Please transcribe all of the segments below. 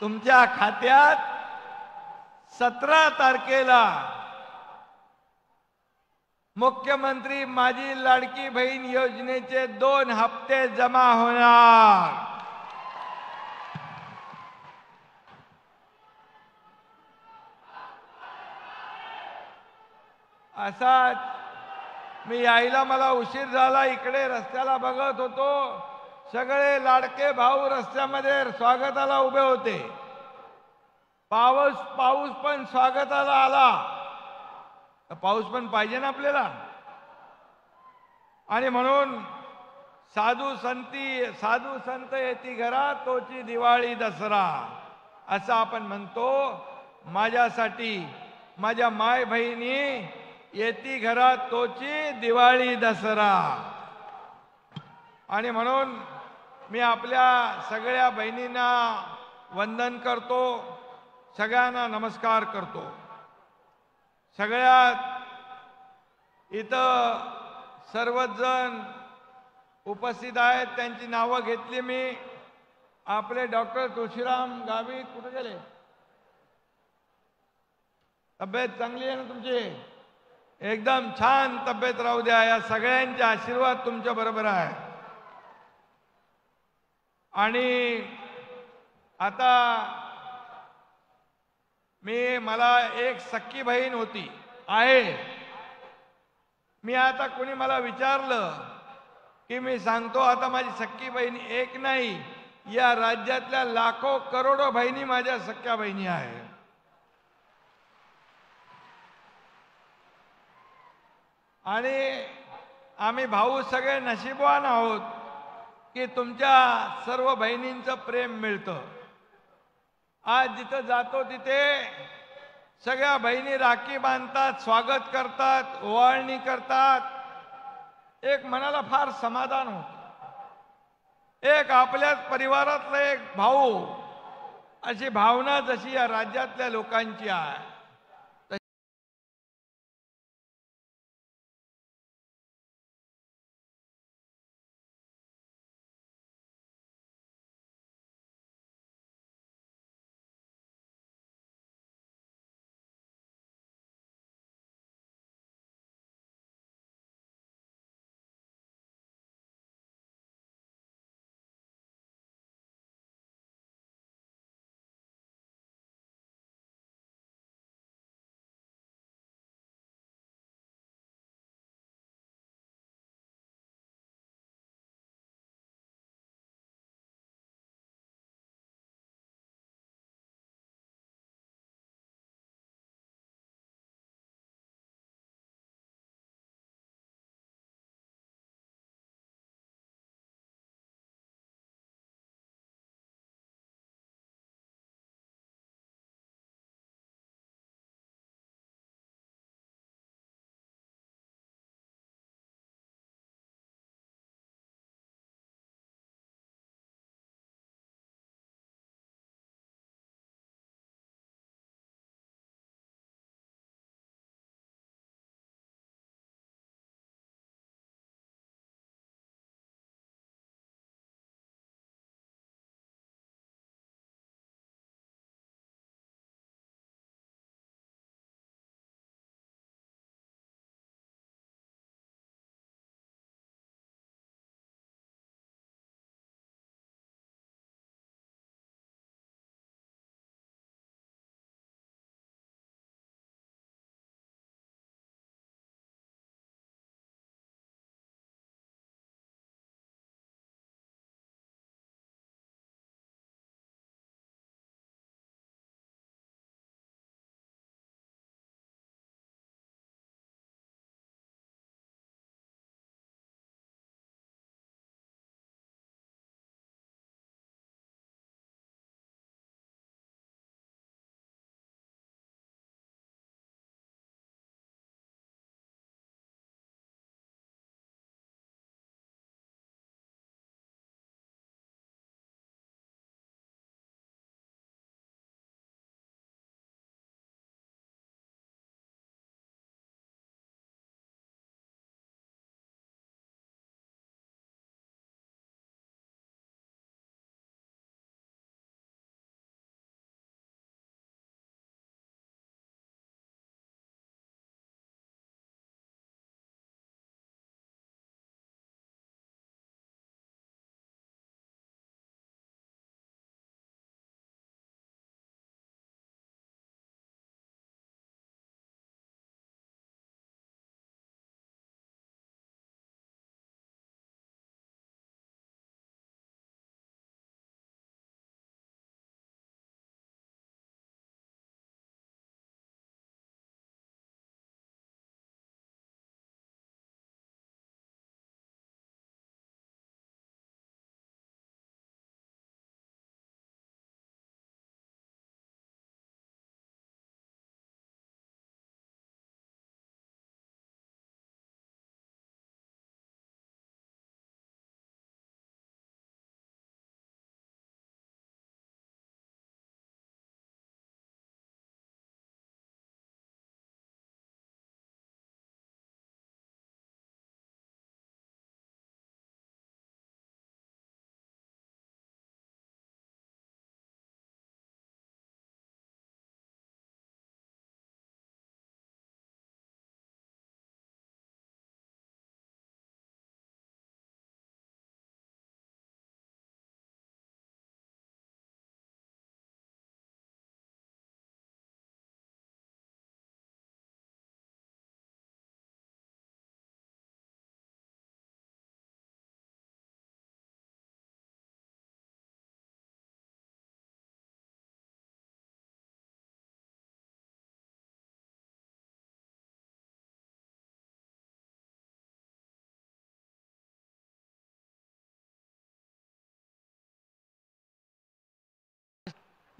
तुमच्या खात्यात 17 तारखेला मुख्यमंत्री माझी लाडकी बहीण योजनेचे 2 हप्ते जमा होणार। असाच मी यायला मला उशीर झाला, इकडे रस्त्याला बघत होतो, सगळे लाडके भाऊ रस्त्यामध्ये स्वागताला उभे होते। पाऊस पण स्वागताला आला, पाऊस पण पाहिजे ना आपल्याला। आणि म्हणून साधू संत येती घरा तोची दिवाळी दसरा असं आपण म्हणतो। माझ्यासाठी माझ्या माय बहिणी येती घरा तोची दिवाळी दसरा। आणि म्हणून मी आपल्या सगळ्या बहिणींना वंदन करतो, सगळ्यांना नमस्कार करतो। सगळ्यात इथं सर्वच जण उपस्थित आहेत, त्यांची नावं घेतली मी। आपले डॉक्टर तुळशीराम गावित कुठे गेले? तब्येत चांगली आहे ना तुमची? एकदम छान तब्येत राहू द्या, या सगळ्यांचे आशीर्वाद तुमच्या बरोबर आहे। आणि आता मला एक सख्खी बहीण होती आहे। मी आता कोणी मला विचारलं की मी सांगतो आता माझी सख्खी बहीण एक नाही, या राज्यातल्या लाखो करोडो बहिणी माझ्या सख्ख्या बहिणी आहेत। आणि आम्ही भाऊ सगळे नशीबवान आहोत की तुमच्या सर्व बहिणींचं प्रेम मिळतं। आज जिथं जातो तिथे सगळ्या बहिणी राखी बांधतात, स्वागत करतात, ओवाळणी करतात। एक मनाला फार समाधान होतं, एक आपल्याच परिवारातला एक भाऊ, अशी भावना जशी या राज्यातल्या लोकांची आहे।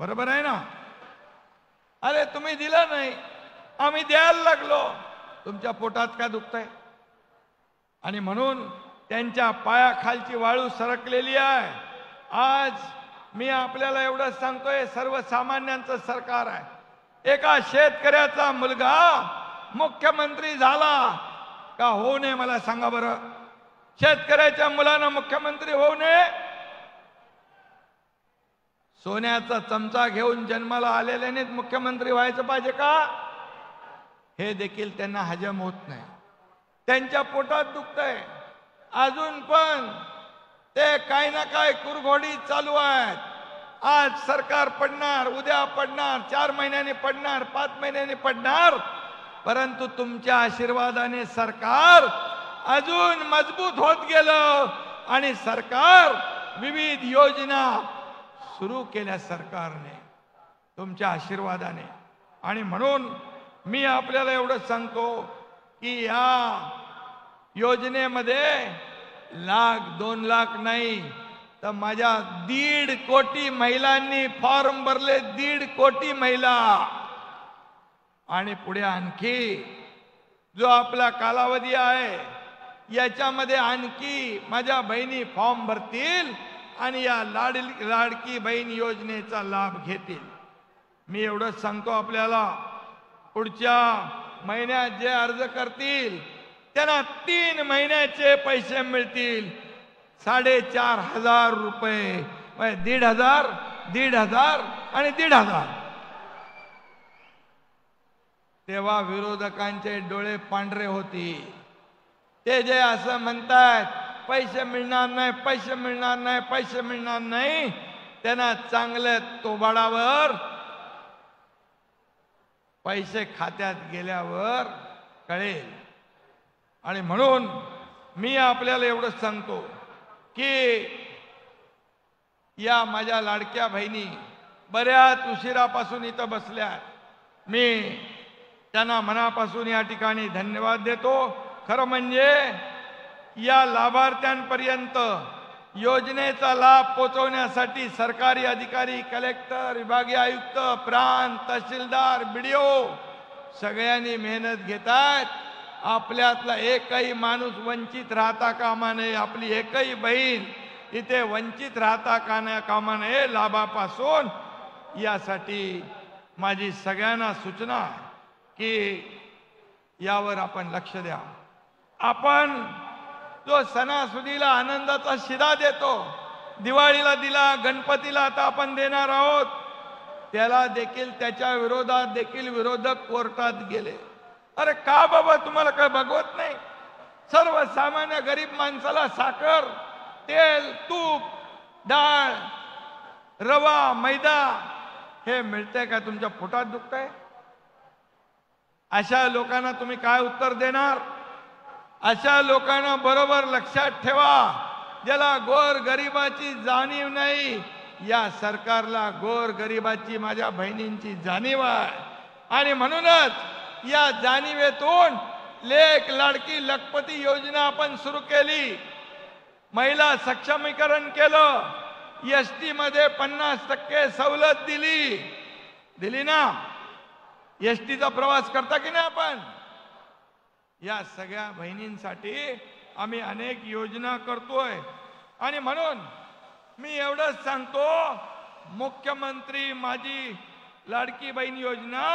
बरोबर आहे ना? अरे तुम्ही दिलं नाही, आम्ही द्यायला लागलो, तुमच्या पोटात का दुखतंय? आणि म्हणून त्यांच्या पायाखालची वाळू सरकलेली आहे. आज मी आपल्याला एवढं सांगतोय, सर्वसामान्यांचं सरकार आहे. एका शेतकऱ्याचा मुलगा मुख्यमंत्री झाला का होऊ नये? मला सांगा बरं, शेतकऱ्याच्या मुलानं मुख्यमंत्री होऊ नये? सोन्याचा चमचा घेऊन जन्माला आलेल्यानेच मुख्यमंत्री व्हायचं पाहिजे का? हे देखील त्यांना हजम होत नाही. त्यांच्या पोटात दुखतंय अजून, पण ते काही ना काही कुरघोडी चालू आहेत. आज सरकार पडणार, उद्या पडणार, 4 महिन्यांनी पडणार, 5 महिन्यांनी पडणार, परंतु तुमच्या आशीर्वादाने सरकार अजून मजबूत होत गेलं आणि सरकार विविध योजना सुरू केल्या सरकारने तुमच्या आशीर्वादाने. आणि म्हणून मी आपल्याला एवढं सांगतो की या योजनेमध्ये 1,00,000-2 लाख नाही तर माझ्या 1.5 कोटी महिलांनी फॉर्म भरले. 1.5 कोटी महिला. आणि पुढे आणखी जो आपला कालावधी आहे याच्यामध्ये आणखी माझ्या बहिणी फॉर्म भरतील आणि या लाडकी बहीण योजनेचा लाभ घेतील. मी एवढंच सांगतो आपल्याला, पुढच्या महिन्यात जे अर्ज करतील त्यांना 3 महिन्याचे पैसे मिळतील. 4,500 रुपये, 1,500, 1,500 आणि 1,500. तेव्हा विरोधकांचे डोळे पांढरे होती. ते जे असं म्हणतात पैसे मिळणार नाही, पैसे मिळणार नाही, पैसे मिळणार नाही, त्यांना चांगल्या तोबाडावर पैसे खात्यात गेल्यावर कळेल. आणि म्हणून मी आपल्याला एवढं सांगतो की या माझ्या लाडक्या बहिणी बऱ्याच उशिरापासून इथं बसल्या. मी त्यांना मनापासून या ठिकाणी धन्यवाद देतो. खरं म्हणजे या लाभार्थ्यांपर्यंत योजनेचा लाभ पोहोचवण्यासाठी सरकारी अधिकारी, कलेक्टर, विभागीय आयुक्त, प्रांत, तहसीलदार, BDO सगळ्यांनी मेहनत घेतात. आपल्यातला एकही माणूस वंचित राहता कामा नये. आपली एकही बहीण इथे वंचित राहता कामा नये लाभापासून. यासाठी माझी सगळ्यांना सूचना की यावर आपण लक्ष द्या. आपण जो सणासुदीला आनंदाचा शिदा देतो, दिवाळीला दिला, गणपतीला आता आपण देणार आहोत, त्याला देखील त्याच्या विरोधात देखील विरोधक कोर्टात गेले. अरे का बाबा, तुम्हाला काय बघवत नाही? सर्वसामान्य गरीब माणसाला साखर, तेल, तूप, डाळ, रवा, मैदा हे मिळतंय का? तुमच्या पोटात दुखतंय? अशा लोकांना तुम्ही काय उत्तर देणार? अशा लोकांना बरोबर लक्षात ठेवा, ज्याला गोर गरिबाची जाणीव नाही. या सरकारला गोर गरिबाची, माझ्या बहिणींची जाणीव आहे. आणि म्हणूनच या जाणीवेतून लेक लाडकी लखपती योजना आपण सुरू केली. महिला सक्षमीकरण केलं. ST मध्ये 50% सवलत दिली ना? STचा प्रवास करता की नाही आपण? या सगळ्या बहिणींसाठी आम्ही अनेक योजना करतोय. आणि म्हणून मी एवढंच सांगतो, मुख्यमंत्री माझी लाडकी बहीण योजना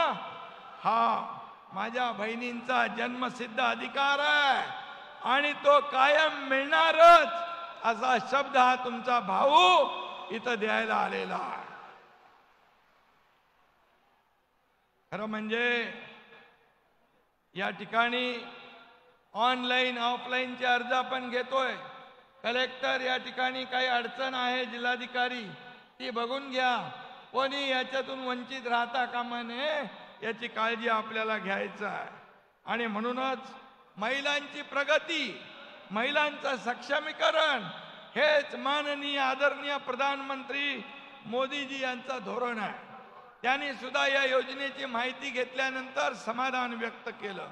हा माझ्या बहिणींचा जन्मसिद्ध अधिकार आहे आणि तो कायम मिळणारच, असा शब्द हा तुमचा भाऊ इथं द्यायला आलेला आहे. खरं म्हणजे या ठिकाणी ऑनलाईन ऑफलाईनचे अर्ज आपण घेतोय. कलेक्टर या ठिकाणी काही अडचण आहे, जिल्हाधिकारी ती बघून घ्या. कोणी याच्यातून वंचित राहता कामा नये याची काळजी आपल्याला घ्यायचं आहे. आणि म्हणूनच महिलांची प्रगती, महिलांचं सक्षमीकरण हेच माननीय आदरणीय प्रधानमंत्री मोदीजी यांचं धोरण आहे. त्यांनी सुद्धा या योजनेची माहिती घेतल्यानंतर समाधान व्यक्त केलं.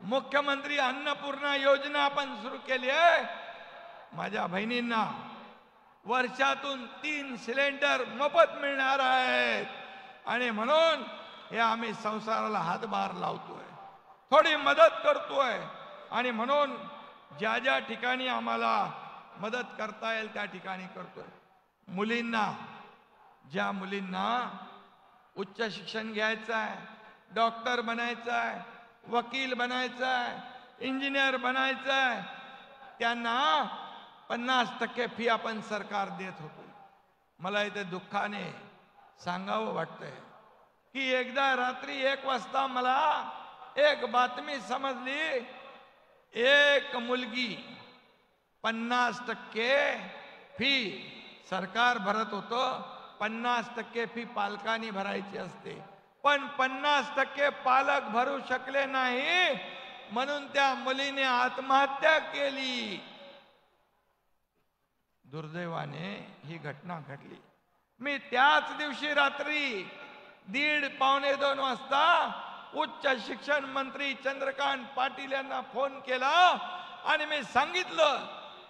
मुख्यमंत्री अन्नपूर्णा योजना आपण सुरू केली आहे. माझ्या बहिणींना वर्षातून 3 सिलेंडर मोफत मिळणार आहेत. आणि म्हणून हे आम्ही संसाराला हातभार लावतोय, थोडी मदत करतोय. आणि म्हणून ज्या ज्या ठिकाणी आम्हाला मदत करता येईल त्या ठिकाणी करतोय. ज्या मुलींना उच्च शिक्षण घ्यायचं आहे, डॉक्टर बनायचं आहे, वकील बनायचं आहे, इंजिनियर बनायचं आहे, त्यांना 50% फी आपण सरकार देत होतो. मला इथे दुःखाने सांगावं वाटतंय की एकदा रात्री 1 वाजता मला एक बातमी समजली. एक मुलगी 50% फी सरकार भरत होतं, 50% फी पालकांनी भरायची असते, पण 50% पालक भरू शकले नाही, म्हणून त्या मुलीने आत्महत्या केली. दुर्दैवाने ही घटना घडली. मी त्याच दिवशी रात्री 1:30-1:45 वाजता उच्च शिक्षण मंत्री चंद्रकांत पाटील यांना फोन केला आणि मी सांगितलं,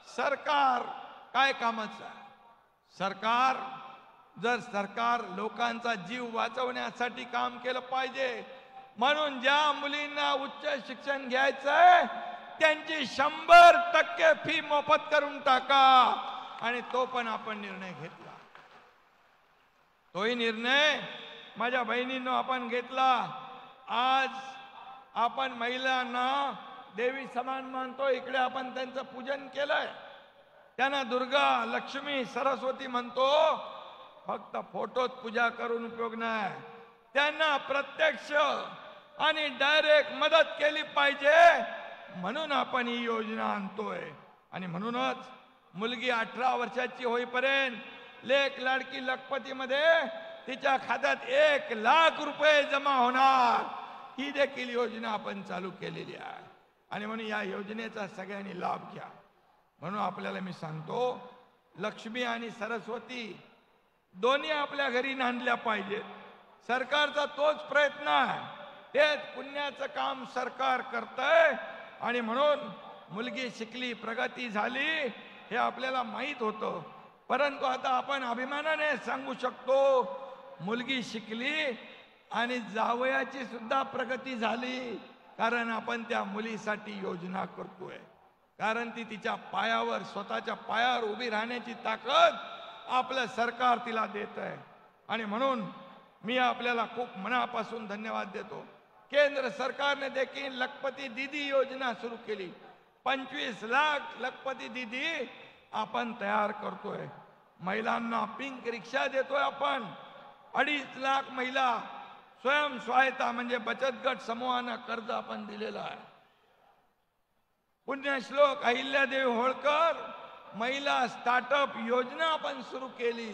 सरकार काय कामाचं आहे. सरकार लोकांचा जीव वाचवण्यासाठी काम केलं पाहिजे, म्हणून ज्या मुलींना उच्च शिक्षण घ्यायचंय त्यांची 100% फी मोफत करून टाका. आणि तो पण आपण निर्णय घेतला. तोही निर्णय माझ्या बहिणींनो आपण घेतला. आज आपण महिलांना देवी समान मानतो. इकडे आपण त्यांचं पूजन केलंय, त्यांना दुर्गा, लक्ष्मी, सरस्वती म्हणतो. फक्त फोटोत पूजा करून उपयोग नाही, त्यांना प्रत्यक्ष आणि डायरेक्ट मदत केली पाहिजे. म्हणून आपण ही योजना आणतोय. आणि म्हणूनच मुलगी 18 वर्षाची होईपर्यंत लेक लाडकी लखपतीमध्ये तिच्या खात्यात 1 लाख रुपये जमा होणार, ही देखील योजना आपण चालू केलेली आहे. आणि म्हणून या योजनेचा सगळ्यांनी लाभ घ्या. म्हणून आपल्याला मी सांगतो, लक्ष्मी आणि सरस्वती दोन्ही आपल्या घरी नांदल्या पाहिजेत. सरकारचा तोच प्रयत्न आहे, तेच पुण्याचं काम सरकार करतंय. आणि म्हणून मुलगी शिकली, प्रगती झाली हे आपल्याला माहीत होतं, परंतु आता आपण अभिमानाने सांगू शकतो, मुलगी शिकली आणि जावयाची सुद्धा प्रगती झाली. कारण आपण त्या मुलीसाठी योजना करतोय, कारण ती तिच्या पायावर, स्वतःच्या पायावर उभी राहण्याची ताकद आपलं सरकार तिला देत आहे. आणि म्हणून मी आपल्याला खूप मनापासून धन्यवाद देतो. केंद्र सरकारने देखील लखपती दीदी योजना सुरू केली. 25 लाख लखपती दीदी आपण तयार करतोय. महिलांना पिंक रिक्षा देतोय आपण. 2.5 लाख महिला स्वयंसहायता म्हणजे बचत गट समूहांना कर्ज आपण दिलेलं आहे. पुण्यश्लोक अहिल्यादेवी होळकर महिला स्टार्टअप योजना आपण सुरू केली.